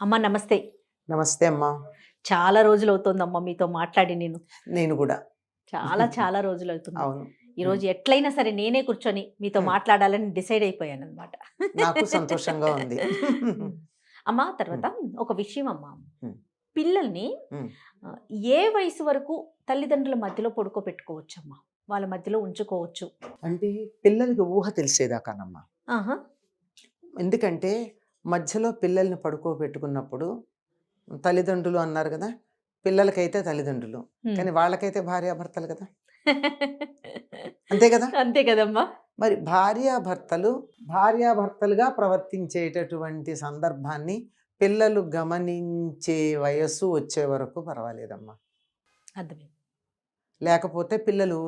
అమ్మ నమస్తే. నమస్తే అమ్మా. చాలా రోజులవుతోందమ్మ మీతో మాట్లాడి నేను. నేను గూడా. చాలా రోజులవుతుంది. అవును. హ్మ్. ఈరోజు ఎట్లైనా సరే నేనే కూర్చొని మీతో హ్మ్. మాట్లాడాలని డిసైడ్ అయిపోయాననమాట. నాకు సంతోషంగా ఉంది. హ్మ్. అమ్మా హ్మ్. తర్వాత ఒక విషయం అమ్మా. హ్మ్. పిల్లల్ని హ్మ్. ఏ వయసు వరకు తల్లిదండ్రుల మధ్యలో పడుకోబెట్టుకోవచ్చమ్మా? వాళ్ళ మధ్యలో ఉంచుకోవచ్చు. అంటే పిల్లలకి ఊహ తెలిసేదాకానమ్మా. ఆహా! ఎందుకంటే మధ్యలో పిల్లల్ని పడుకోబెట్టుకున్నప్పుడు తల్లిదండ్రులు అన్నారు గదా! పిల్లలకైతే తల్లిదండ్రులు. హ్మ్. కానీ వాళ్ళకైతే భార్యాభర్తలు గదా! అంతే గదా! అంతే కదమ్మా! మరి భార్యాభర్తలుగా ప్రవర్తించేటటువంటి సందర్భాన్ని పిల్లలు గమనించే వయస్సు వచ్చే వరకు పర్వాలేదమ్మా. అర్థమైంది. లేకపోతే పిల్లలు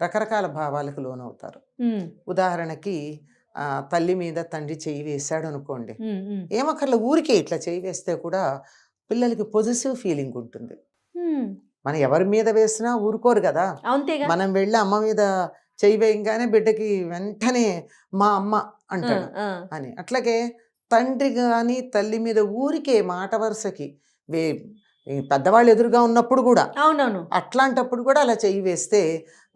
రకరకాల భావాలకు లోనవుతారు. హ్మ్. ఉదాహరణకి తల్లి మీద తండ్రి చెయ్యి వేశాడనుకోండి. హ్మ్. హ్మ్. ఏమక్కర్లే ఊరికే ఇట్లా చెయ్యి వేస్తే కూడా పిల్లలకి పొసెసివ్ ఫీలింగ్ ఉంటుంది. హ్మ్. మనం ఎవరి మీద వేసినా ఊరుకోరు గదా! అంతేగా. మనం వెళ్ళి అమ్మ మీద చెయ్యి వేయంగానే బిడ్డకి వెంటనే మా అమ్మ ఆ! అంటాడు ఆ! అని. అట్లాగే తండ్రి గాని, తల్లి మీద ఊరికే మాట వరుసకి వే ఈ పెద్దవాళ్ళు ఎదురుగా ఉన్నప్పుడు గూడా అవునవును. అట్లాంటప్పుడు కూడా అలా చెయ్యి వేస్తే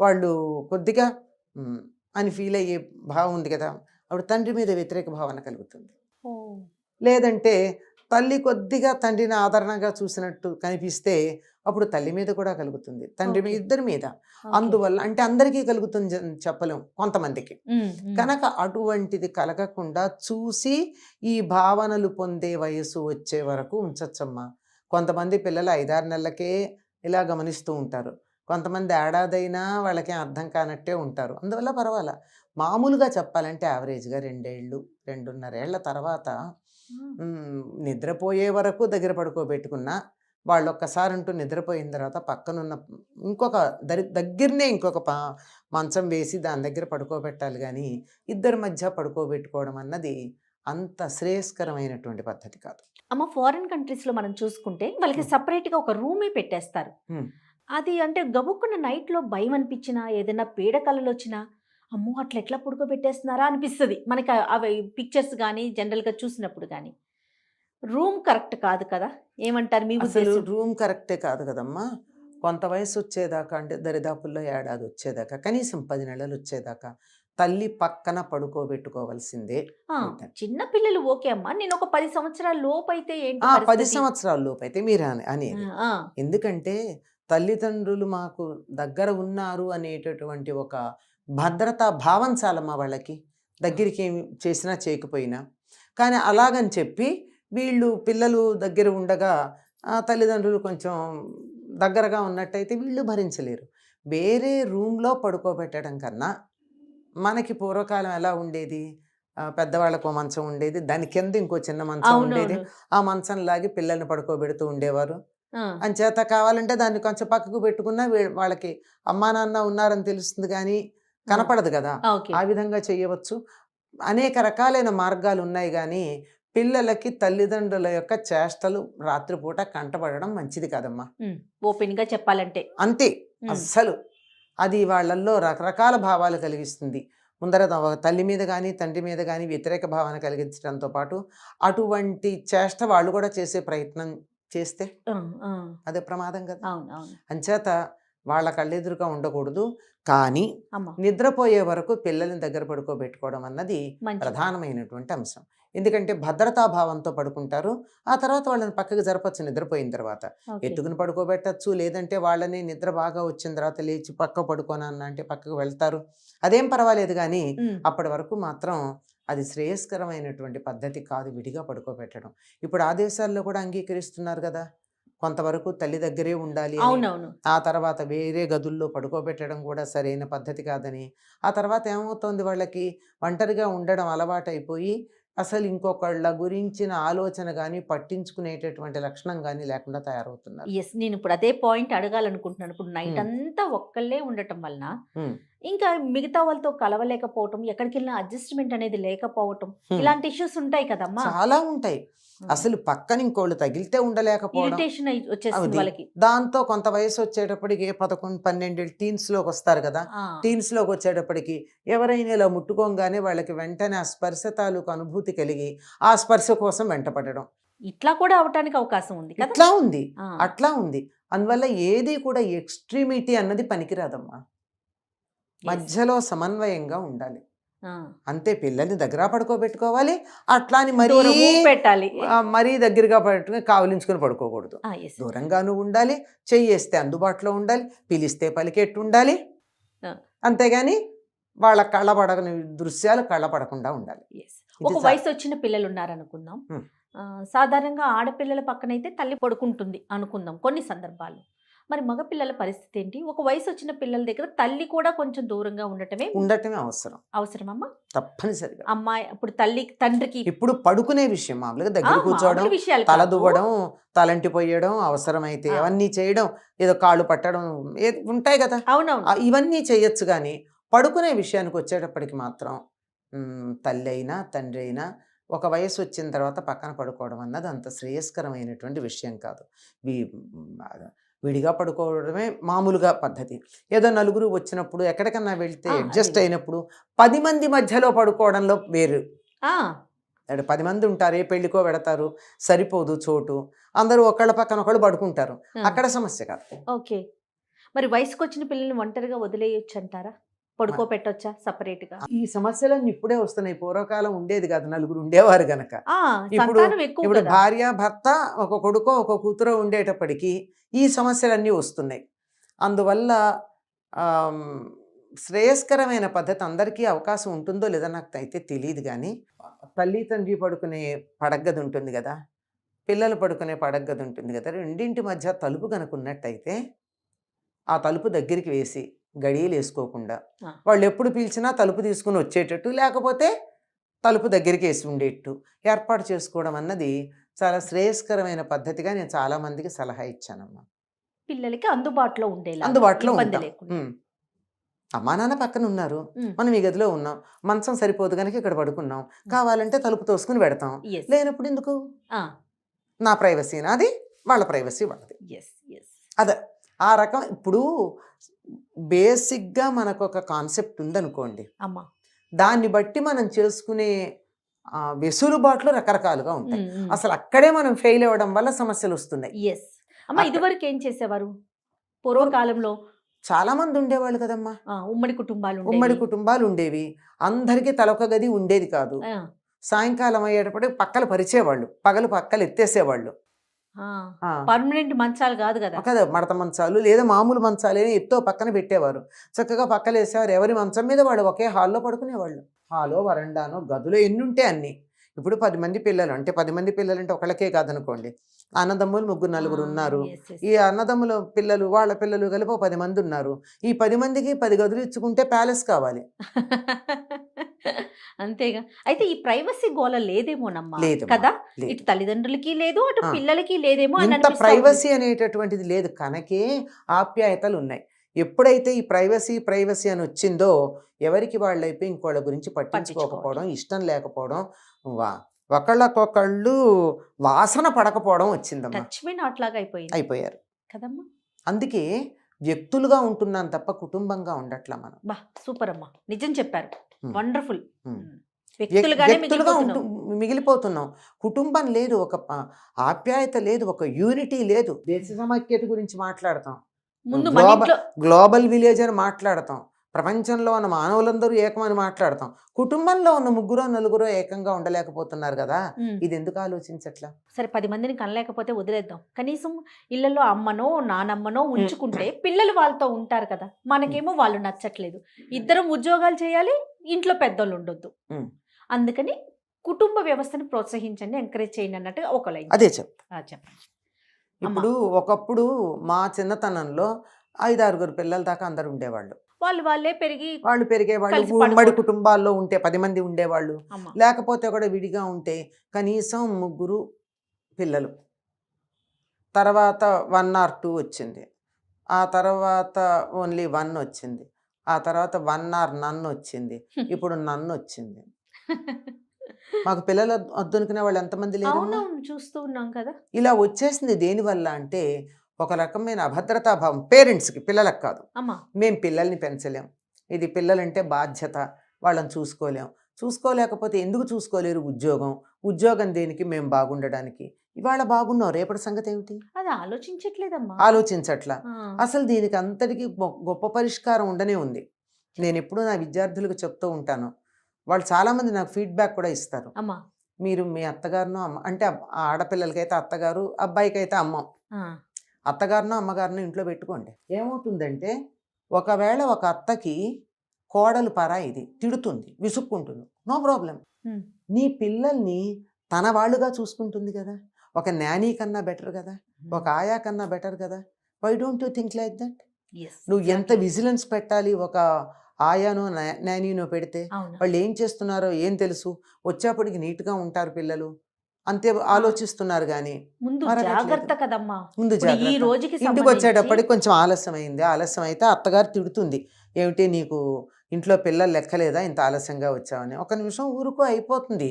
వాళ్ళు కొద్దిగా హ్మ్. అని ఫీల్ అయ్యే భావం ఉంది కదా! అప్పుడు తండ్రి మీద వ్యతిరేక భావన కలుగుతుంది. ఓహ్! లేదంటే తల్లి కొద్దిగా తండ్రిని ఆదరణగా చూసినట్టు కనిపిస్తే అప్పుడు తల్లి మీద కూడా కలుగుతుంది. తండ్రి ఓకే. ఇద్దరి మీద. ఓకే. అందువల్ల అంటే అందరికీ కలుగుతుంది చెప్పలేం కొంతమందికి. హ్మ్. హ్మ్. కనుక అటువంటిది కలగకుండా చూసి ఈ భావనలు పొందే వయస్సు వచ్చే వరకు ఉంచొచ్చమ్మా. కొంతమంది పిల్లలు 5, 6 నెలలకే ఇలా గమనిస్తూ ఉంటారు. కొంతమంది ఏడాదైనా వాళ్ళకేం అర్థం కానట్టే ఉంటారు. అందువల్ల పర్వాలా. మామూలుగా చెప్పాలంటే యావరేజ్‌గా 2 ఏళ్ళు, 2.5 ఏళ్ల తర్వాత ఆ! నిద్రపోయే వరకు దగ్గర పడుకోబెట్టుకున్నా, వాళ్ళొక్కసారంటూ నిద్రపోయిన తర్వాత పక్కనున్న ఇంకొక దగ్గరనే ఇంకొక మంచం వేసి దాని దగ్గర పడుకోబెట్టాలి గానీ, ఇద్దరి మధ్య పడుకోబెట్టుకోవడం అన్నది అంత శ్రేయస్కరమైనటువంటి పద్ధతి కాదు. అమ్మ ఫారిన్ కంట్రీస్‌లో మనం చూసుకుంటే వాళ్ళకి హ్మ్. సెపరేట్‌గా ఒక రూమే పెట్టేస్తారు. హ్మ్. అది అంటే గబుక్కున నైట్‌లో భయమనిపించినా, ఏదైనా పీడ కలలొచ్చినా, అమ్మో! అట్లా ఎట్లా పడుకోబెట్టేస్తున్నారా అనిపిస్తది. మనకి అవి పిక్చర్స్ గాని, జనరల్‌గా చూసినప్పుడు గాని. రూమ్ కరెక్ట్ కాదు కదా! ఏమంటారు మీ అసలు ఉద్దేశ్యం? రూమ్ కరెక్టే కాదు గదమ్మా! కొంత వయసొచ్చేదాకా అంటే దరిదాపుల్లో ఏడాదొచ్చేదాకా, కనీసం 10 నెలలొచ్చేదాకా తల్లి పక్కన పడుకోబెట్టుకోవాల్సిందే ఆ! బిడ్డని. చిన్న పిల్లలు ఓకే అమ్మ. నేనొక 10 సంవత్సరాల లోపైతే ఏంటి 10 పరిస్థితి? సంవత్సరాల లోపైతే మీరు ఆ! అనేది. ఆ! ఎందుకంటే తల్లిదండ్రులు మాకు దగ్గర ఉన్నారు అనేటటువంటి ఒక భద్రతా భావం చాలమ్మా వాళ్ళకి. ఆ! దగ్గరికేమి చేసినా చేయకపోయినా. కానీ అలాగని చెప్పి వీళ్ళు పిల్లలు దగ్గర ఉండగా తల్లిదండ్రులు కొంచెం దగ్గరగా ఉన్నట్టయితే వీళ్ళు భరించలేరు. వేరే రూమ్‌లో పడుకోబెట్టడం కన్నా మనకి పూర్వకాలం ఎలా ఉండేది? పెద్దవాళ్ళకో మంచం ఉండేది. దాని కింద ఇంకో చిన్న మంచం ఉండేది. అవునవును. ఆ మంచం లాగి పిల్లల్ని పడుకోబెడుతూ ఉండేవారు. ఆ! అంచేత కావాలంటే దాన్ని కొంచెం పక్కకు పెట్టుకున్నా వాళ్ళకి అమ్మా, నాన్న ఉన్నారని తెలుస్తుంది గానీ, ఆ! కనపడదు గదా! ఓకే. ఆ విధంగా చేయవచ్చు. అనేక రకాలైన మార్గాలున్నాయి గానీ, పిల్లలకి తల్లిదండ్రుల యొక్క చేష్టలు రాత్రిపూట కంటపడడం మంచిది కాదమ్మా. హ్మ్. ఓపెన్‌గా చెప్పాలంటే. అంతే. హ్మ్. అస్సలు. అది వాళ్ళల్లో రకరకాల భావాలు కలిగిస్తుంది. ముందర తల్లి మీద గానీ, తండ్రి మీద గానీ వ్యతిరేక భావన కలిగించడంతో పాటు, అటువంటి చేష్ట వాళ్ళు కూడా చేసే ప్రయత్నం చేస్తే ఆ! ఆ! అదే ప్రమాదం గదా! అవును. అవును. అంచేత వాళ్ళ కళ్ళెదురుగా ఉండకూడదు. కానీ అమ్మ. నిద్రపోయే వరకు పిల్లల్ని దగ్గర పడుకోబెట్టుకోవడం అన్నది మంచిది. ప్రధానమైనటువంటి అంశం. ఎందుకంటే భద్రతా భావంతో పడుకుంటారు. ఆ తర్వాత వాళ్ళని పక్కకి జరపొచ్చు నిద్రపోయిన తర్వాత. ఓకే. ఎత్తుకుని పడుకోబెట్టొచ్చు. లేదంటే వాళ్ళని నిద్ర బాగా వచ్చిన తర్వాత లేచి పక్క పడుకోనన్నా అంటే పక్కకు వెళ్తారు. అదేం పర్వాలేదు గానీ, హ్మ్. అప్పటి వరకు మాత్రం అది శ్రేయస్కరమైనటువంటి పద్ధతి కాదు విడిగా పడుకోబెట్టడం. ఇప్పుడు ఆ దేశాల్లో కూడా అంగీకరిస్తున్నారు గదా! కొంతవరకు తల్లి దగ్గరే ఉండాలి అని. అవునవును. ఆ తర్వాత వేరే గదుల్లో పడుకోబెట్టడం కూడా సరైన పద్ధతి కాదని. ఆ తర్వాత ఏమవుతోంది వాళ్ళకి ఒంటరిగా ఉండడం అలవాటైపోయి, అసలు ఇంకొకళ్ళ గురించిన ఆలోచన గాని, పట్టించుకునేటటువంటి లక్షణం గాని లేకుండా తయారవుతున్నారు. యెస్. నేనిప్పుడు అదే పాయింట్ అడగాలనుకుంటున్నాను. ఇప్పుడు హ్మ్. నైటంతా ఒక్కళ్ళే ఉండటం వలన, హ్మ్. ఇంకా మిగతా వాళ్ళతో కలవలేకపోవటం, ఎక్కడికెళ్ళినా అడ్జస్ట్‌మెంట్ అనేది లేకపోవటం, హ్మ్. ఇలాంటి ఇష్యూస్ ఉంటాయి కదమ్మా! చాలా ఉంటాయి. ఆ! అసలు పక్కన ఇంకోళ్ళు తగిలితే ఉండలేకపోవడం. ఇరిటేషన్ వచ్చేస్తుంది అది. వాళ్ళకి. దాంతో కొంత వయసొచ్చేటప్పటికి 11, 12 టీన్స్‌లోకొస్తారు గదా! ఆ! టీన్స్‌లోకొచ్చేటప్పటికి ఎవరైనా ఇలా ముట్టుకోంగానే వాళ్ళకి వెంటనే ఆ స్పర్శ తాలూకు అనుభూతి కలిగి, ఆ స్పర్శ కోసం వెంటపడడం. ఇట్లా కూడా అవటానికి అవకాశం ఉంది కదా. ఇట్లా ఉంది, ఆ, అట్లా ఉంది. అందువల్ల ఏది కూడా ఎక్స్ట్రీమిటీ అన్నది పనికిరాదమ్మా. yes. మధ్యలో సమన్వయంగా ఉండాలి ఆ, అంతే. పిల్లల్ని దగ్గర పడుకోబెట్టుకోవాలి, అట్లా అని మరీ దూరము పెట్టాలి. మరీ దగ్గరగా పట్టుకుని కావలించుకొని పడుకోకూడదు. ఆ, yes. దూరంగాను ఉండాలి, చెయ్యేస్తే అందుబాటులో ఉండాలి, పిలిస్తే పలికెట్టు ఉండాలి. ఆ. అంతేగాని వాళ్ళ కళ్ళపడని దృశ్యాలు కళ్ళపడకుండా ఉండాలి. Yes. ఇది ఒక వయసు వచ్చిన పిల్లలు ఉన్నారనుకుందాం. Hmm. సాధారణంగా ఆడపిల్లల పక్కనైతే తల్లి పడుకుంటుంది అనుకుందాం కొన్ని సందర్భాలు. మరి మగపిల్లల పరిస్థితి ఏంటి? ఒక వయసు వచ్చిన పిల్లల దగ్గర తల్లి కూడా కొంచెం దూరంగా ఉండటమే ఉండటమే అవసరం, అవసరమమ్మా. తప్పనిసరిగా. అమ్మాయి ఇప్పుడు తల్లి తండ్రికి ఇప్పుడు పడుకునే విషయం మామూలుగా దగ్గర కూర్చోవడం, మామూలు విషయాలు తల కాదు. దువ్వడం, తలంటి పోయడం, అవసరమైతే ఆ. అవన్నీ చేయడం, ఏదో కాళ్ళు పట్టడం ఉంటాయి కదా, అవునవును. ఇవన్నీ చేయొచ్చు. కానీ పడుకునే విషయానికి వచ్చేటప్పటికి మాత్రం తల్లి అయినా తండ్రి అయినా ఒక వయసు వచ్చిన తర్వాత పక్కన పడుకోవడం అన్నది అంత శ్రేయస్కరమైనటువంటి విషయం కాదు. విడిగా పడుకోవడమే మామూలుగా పద్ధతి. ఏదో నలుగురు వచ్చినప్పుడు ఎక్కడికన్నా వెళ్తే అడ్జస్ట్ అదే. అయినప్పుడు 10 మంది మధ్యలో పడుకోవడంలో వేరు. ఆ, 10 మంది ఉంటారు, ఏ పెళ్ళికో పెడతారు, సరిపోదు చోటు, అందరూ ఒకళ్ళ పక్కన ఒకళ్ళు పడుకుంటారు, ఆ. అక్కడ సమస్య కాదు. ఓకే. మరి వయసుకు వచ్చిన పిల్లల్ని ఒంటరిగా వదిలేయొచ్చు అంటారా? పడుకోబెట్టొచ్చా సపరేట్గా? ఈ సమస్యలన్నీ ఇప్పుడే వస్తున్నాయి, పూర్వకాలం ఉండేది కాదు, నలుగురు ఉండేవారు గనక. ఇప్పుడు సంతానం ఎక్కువ ఇప్పుడు కదా. భార్య భర్త ఒక కొడుకో ఒక కూతురో ఉండేటప్పటికీ ఈ సమస్యలన్నీ వస్తున్నాయి. అందువల్ల ఆమ్, శ్రేయస్కరమైన పద్ధతి అందరికీ అవకాశం ఉంటుందో లేదో నాకు అయితే తెలియదు. కానీ తల్లి తండ్రి పడుకునే పడగ్గది ఉంటుంది కదా, పిల్లలు పడుకునే పడగ్గది ఉంటుంది కదా, రెండింటి మధ్య తలుపు కనుక ఉన్నట్టయితే ఆ తలుపు దగ్గరికి వేసి గడియలు వేసుకోకుండా ఆ. వాళ్ళు ఎప్పుడు పిలిచినా తలుపు తీసుకుని వచ్చేటట్టు, లేకపోతే తలుపు దగ్గరికి వేసి ఉండేట్టు ఏర్పాటు చేసుకోవడం అన్నది చాలా శ్రేయస్కరమైన పద్ధతిగా నేను చాలా మందికి సలహా ఇచ్చానమ్మా. పిల్లలకి అందుబాటులో ఉండేలా, అందుబాటులో ఇబ్బంది ఉంటాం. లేకుండా. అమ్మా నాన్న పక్కన ఉన్నారు, ఉమ్. మనం ఈ గదిలో ఉన్నాం, మంచం సరిపోదు కనుక ఇక్కడ పడుకున్నాం, కావాలంటే తలుపు తోసుకుని పెడతాం, Yes. లేనప్పుడు ఎందుకు? ఆ, నా ప్రైవసీ నాది, వాళ్ళ ప్రైవసీ వాళ్ళది. yes, yes. అదే ఆ రకం. ఇప్పుడు బేసిక్గా మనకు ఒక కాన్సెప్ట్ ఉందనుకోండి, అమ్మా. దాన్ని బట్టి మనం చేసుకునే వెసులుబాట్లు రకరకాలుగా ఉంటాయి. ఉమ్, ఉమ్. అసలు అక్కడే మనం ఫెయిల్ అవ్వడం వల్ల సమస్యలు వస్తున్నాయి. Yes. అమ్మా, ఇదివరకు ఏం చేసేవారు? పూర్వకాలంలో చాలా మంది ఉండేవాళ్ళు కదమ్మా, ఉమ్మడి కుటుంబాలు ఉండేవి. ఉమ్మడి కుటుంబాలు ఉండేవి, అందరికీ తలొక గది ఉండేది కాదు. ఆ, సాయంకాలం అయ్యేటప్పటికి పక్కలు పరిచేవాళ్ళు, పగలు పక్కలు ఎత్తేసేవాళ్ళు. ఆ, పర్మనెంట్ మంచాలు కాదు కదా. కదా, మడత మంచాలు లేదా మామూలు మంచాలు ఎత్తో పక్కన పెట్టేవారు, చక్కగా పక్కలు వేసేవారు. ఎవరి మంచం మీద వాళ్ళు ఒకే హాల్లో పడుకునేవాళ్ళు. హాలో, వరండానో, గదులు ఎన్ని ఉంటే అన్ని. ఇప్పుడు 10 మంది పిల్లలు అంటే 10 మంది పిల్లలు అంటే ఒకళ్ళకే కాదనుకోండి, అన్నదమ్ములు 3 4 ఉన్నారు. Yes, yes. ఈ అన్నదమ్ముల పిల్లలు వాళ్ళ పిల్లలు కలిపి 10 మంది ఉన్నారు. ఈ 10 మందికి 10 గదులు ఇచ్చుకుంటే ప్యాలెస్ కావాలి. అంతేగా. అయితే ఈ ప్రైవసీ గోల లేదేమోనమ్మా లేదమ్మా, కదా. లేదు. ఇటు తల్లిదండ్రులకి లేదు, అటు ఆ. పిల్లలకి లేదేమో అని ఇంత అనిపిస్తా ఉంది. ప్రైవసీ అనేటటువంటిది లేదు కనుకే ఆప్యాయతలు ఉన్నాయి. ఎప్పుడైతే ఈ ప్రైవసీ అని వచ్చిందో ఎవరికి వాళ్ళైపోయి ఇంకోళ్ళ గురించి పట్టించుకోకపోవడం, ఇష్టం లేకపోవడం, ఒకళ్ళకొకళ్ళు వాసన పడకపోవడం వచ్చిందమ్మా. టచ్ మీ నాట్ లాగా అయిపోయింది అయిపోయారు. కదమ్మా. అందుకే వ్యక్తులుగా ఉంటున్నాం తప్ప కుటుంబంగా ఉండట్లా మనం. బా, సూపర్ అమ్మా, నిజం చెప్పారు. Hmm. వండర్ఫుల్. Hmm. వ్యక్తులుగానే వ్యక్తులుగా మిగిలిపోతున్నాం. మిగిలిపోతున్నాం. కుటుంబం లేదు, ఒక ఆప్యాయత లేదు, ఒక యూనిటీ లేదు. దేశ సమైక్యత గురించి మాట్లాడతాం, ముందు మన ఇంట్లో గ్లోబల్ విలేజ్ అని మాట్లాడతాం, ప్రపంచంలో ఉన్న మానవులందరూ ఏకమని మాట్లాడతాం. కుటుంబంలో ఉన్న 3 4 ఏకంగా ఉండలేకపోతున్నారు కదా, ఇది ఎందుకు ఆలోచించట్లా? సరే 10 మందిని కనలేకపోతే వదిలేద్దాం, కనీసం ఇళ్లలో అమ్మనో నానమ్మనో ఉంచుకుంటే పిల్లలు వాళ్ళతో ఉంటారు కదా. మనకేమో వాళ్ళు నచ్చట్లేదు, ఇద్దరం ఉద్యోగాలు చేయాలి, ఇంట్లో పెద్దోళ్ళు ఉండొద్దు. అందుకని కుటుంబ వ్యవస్థను ప్రోత్సహించండి, ఎంకరేజ్ చేయండి అన్నట్టుగా ఒక లైన్. అదే చెప్పండి. ఇప్పుడు ఒకప్పుడు మా చిన్నతనంలో 5 6 పిల్లల దాకా అందరు ఉండేవాళ్ళు, వాళ్ళే పెరిగి వాళ్ళు పెరిగేవాళ్ళు. కలిసి ఉమ్మడి పడుకోవడం. కుటుంబాల్లో ఉంటే 10 మంది ఉండేవాళ్ళు, అమ్మ. లేకపోతే కూడా విడిగా ఉంటే కనీసం 3 పిల్లలు. తర్వాత 1 or 2 వచ్చింది, ఆ తర్వాత ఓన్లీ 1 వచ్చింది, ఆ తర్వాత 1 or none వచ్చింది, ఇప్పుడు నన్ను వచ్చింది. మాకు పిల్లలు వద్దనుకునే వాళ్ళు ఎంతమంది లేరు? అవునవును, చూస్తూ ఉన్నాం కదా. ఇలా వచ్చేసింది దేనివల్ల అంటే ఒక రకమైన అభద్రతాభావం పేరెంట్స్కి, పిల్లలకు కాదు. అమ్మా. మేము పిల్లల్ని పెంచలేం, ఇది పిల్లలంటే బాధ్యత, వాళ్ళని చూసుకోలేం. చూసుకోలేకపోతే ఎందుకు చూసుకోలేరు? ఉద్యోగం దేనికి? మేము బాగుండడానికి. ఇవాళ బాగున్నావు, రేపటి సంగతి ఏమిటి? అది ఆలోచించట్లేదమ్మా. ఆలోచించట్లా. ఆ, అసలు దీనికి అంతటికి గొప్ప పరిష్కారం ఉండనే ఉంది. నేను ఎప్పుడూ నా విద్యార్థులకు చెప్తూ ఉంటాను. వాళ్ళు చాలామంది నాకు ఫీడ్బ్యాక్ కూడా ఇస్తారు. అమ్మా. మీరు మీ అత్తగారినో అమ్మ అంటే ఆ ఆడపిల్లలకైతే అత్తగారు, అబ్బాయికైతే అమ్మ. ఆ, అత్తగారినో అమ్మగారినో ఇంట్లో పెట్టుకోండి. ఏమవుతుందంటే ఒకవేళ ఒక అత్తకి కోడలు పరాయిది తిడుతుంది, విసుక్కుంటుంది, నో ప్రాబ్లం. ఉమ్, నీ పిల్లల్ని తన వాళ్ళుగా చూసుకుంటుంది కదా. ఒక నానీ కన్నా బెటర్ కదా, ఒక ఆయా కన్నా బెటర్ కదా. Why don't you think like that? yes, నువ్వు ఎంత exactly. విజిలెన్స్ పెట్టాలి ఒక ఆయానో నానీనో పెడితే? అవును. వాళ్ళు ఏం చేస్తున్నారో ఏం తెలుసు? వచ్చేప్పటికి నీట్గా ఉంటారు పిల్లలు, అంతే ఆలోచిస్తున్నారు. కానీ ముందు మరగట్లేదు. జాగ్రత్త కదమ్మా. ముందు ఇప్పుడు ఈ జాగ్రత్త. రోజుకి ఇంటికి సంబంధించి వచ్చేటప్పటికి కొంచెం ఆలస్యం అయింది. ఆలస్యం అయితే అత్తగారు తిడుతుంది, ఏమిటి నీకు ఇంట్లో పిల్లలు లెక్కలేదా, ఇంత ఆలస్యంగా వచ్చావని. ఒక నిమిషం ఊరుకో, అయిపోతుంది.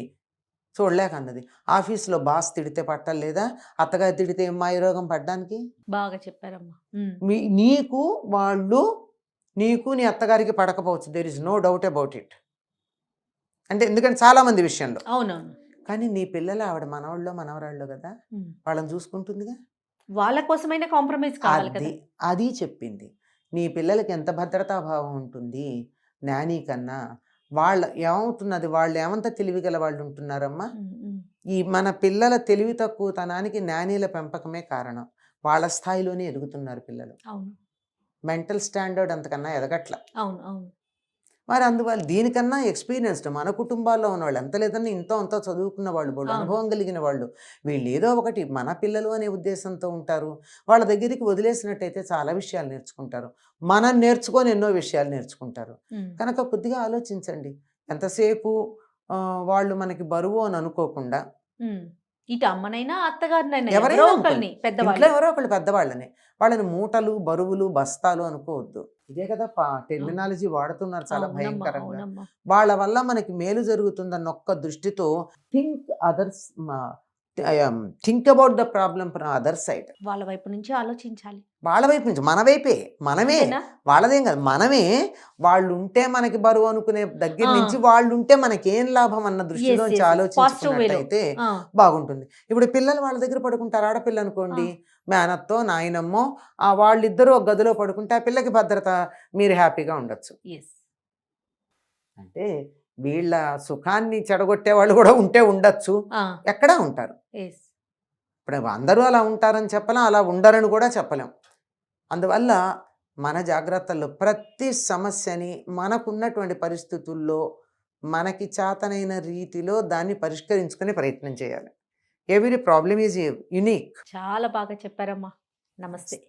చూడలేక అన్నది. ఆఫీస్లో బాస్ తిడితే పట్టలేదా, అత్తగారు తిడితే ఏం మాయరోగం పడ్డానికి? బాగా చెప్పారమ్మా. నీకు వాళ్ళు, నీకు నీ అత్తగారికి పడకపోవచ్చు, there is no doubt about it. అంటే ఎందుకంటే చాలామంది విషయంలో. అవునవును. కానీ నీ పిల్లలు ఆవిడ మనవాళ్ళు మనవరాళ్ళు కదా, ఉమ్. వాళ్ళని చూసుకుంటుందిగా. వాళ్ళ కోసమైనా కాంప్రమైజ్ కావాలి కదా. అది చెప్పింది. నీ పిల్లలకి ఎంత భద్రతాభావం ఉంటుంది నానీ కన్నా. ఏమవుతున్నది, వాళ్ళు ఏమంత తెలివిగల వాళ్ళు ఉంటున్నారమ్మా. ఉమ్, ఉమ్. ఈ మన పిల్లల తెలివి తక్కువతనానికి నానీల పెంపకమే కారణం. వాళ్ళ స్థాయిలోనే ఎదుగుతున్నారు పిల్లలు. అవును, మెంటల్ స్టాండర్డ్ అంతకన్నా ఎదగట్ల. అవును, అవును. మరి అందువల్ల దీనికన్నా ఎక్స్పీరియన్స్డ్ మన కుటుంబాల్లో ఉన్న వాళ్ళు, ఎంత లేదన్నా ఇంతో అంతో చదువుకున్న వాళ్ళు, వాళ్ళు అవును. అనుభవం కలిగిన వాళ్ళు, వీళ్ళు ఏదో ఒకటి మన పిల్లలు అనే ఉద్దేశంతో ఉంటారు. వాళ్ళ దగ్గరికి వదిలేసినట్టయితే చాలా విషయాలు నేర్చుకుంటారు. మనం నేర్చుకొని ఎన్నో విషయాలు నేర్చుకుంటారు. ఉమ్, కనుక కొద్దిగా ఆలోచించండి. ఎంతసేపు వాళ్ళు మనకి బరువు అని అనుకోకుండా, ఉమ్. ఇటు అమ్మనైనా అత్తగారినైనా ఎవరైనా ఎవరో అనుకోండి, ఒకరిని ఇంట్లో పెద్దవాళ్ళు. ఎవరో ఒకళ్ళు పెద్దవాళ్ళని, వాళ్ళని మూటలు బరువులు బస్తాలు అనుకోవద్దు. ఇదే కదా టెర్మినాలజీ వాడుతున్నారు చాలా అవునమ్మా, భయంకరంగా. అవునమ్మా. వాళ్ళ వల్ల మనకి మేలు జరుగుతుందన్న ఒక్క దృష్టితో think about the problem from other side. వాళ్ళ వైపు నుంచి ఆలోచించాలి. వాళ్ళ వైపు నుంచి, మన వైపే, మనమే, అంతేనా? వాళ్ళదేం కాదు, మనమే. వాళ్ళు ఉంటే మనకి బరువు అనుకునే దగ్గర ఆ. నుంచి వాళ్ళు ఉంటే మనకేం లాభం అన్న దృష్టిలోంచి yes, yes. ఆలోచించుకున్నట్టయితే ఆ, బాగుంటుంది. ఇప్పుడు పిల్లలు వాళ్ళ దగ్గర పడుకుంటారు. ఆడపిల్ల అనుకోండి, మేనత్తో నాయనమ్మో వాళ్ళిద్దరూ ఒక గదిలో పడుకుంటే ఆ పిల్లకి భద్రత, మీరు హ్యాపీగా ఉండొచ్చు. yes. అంటే వీళ్ళ సుఖాన్ని చెడగొట్టే వాళ్ళు కూడా ఉంటే ఉండొచ్చు, ఆ, ఎక్కడా ఉంటారు. yes. ఇప్పుడు అందరూ అలా ఉంటారని చెప్పలేం, అలా ఉండరని కూడా చెప్పలేం. అందువల్ల మన జాగ్రత్తల్లో ప్రతి సమస్యని మనకున్నటువంటి పరిస్థితుల్లో మనకి చేతనైన రీతిలో దాన్ని పరిష్కరించుకునే ప్రయత్నం చేయాలి. Every problem is unique. చాలా బాగా చెప్పారమ్మా. నమస్తే.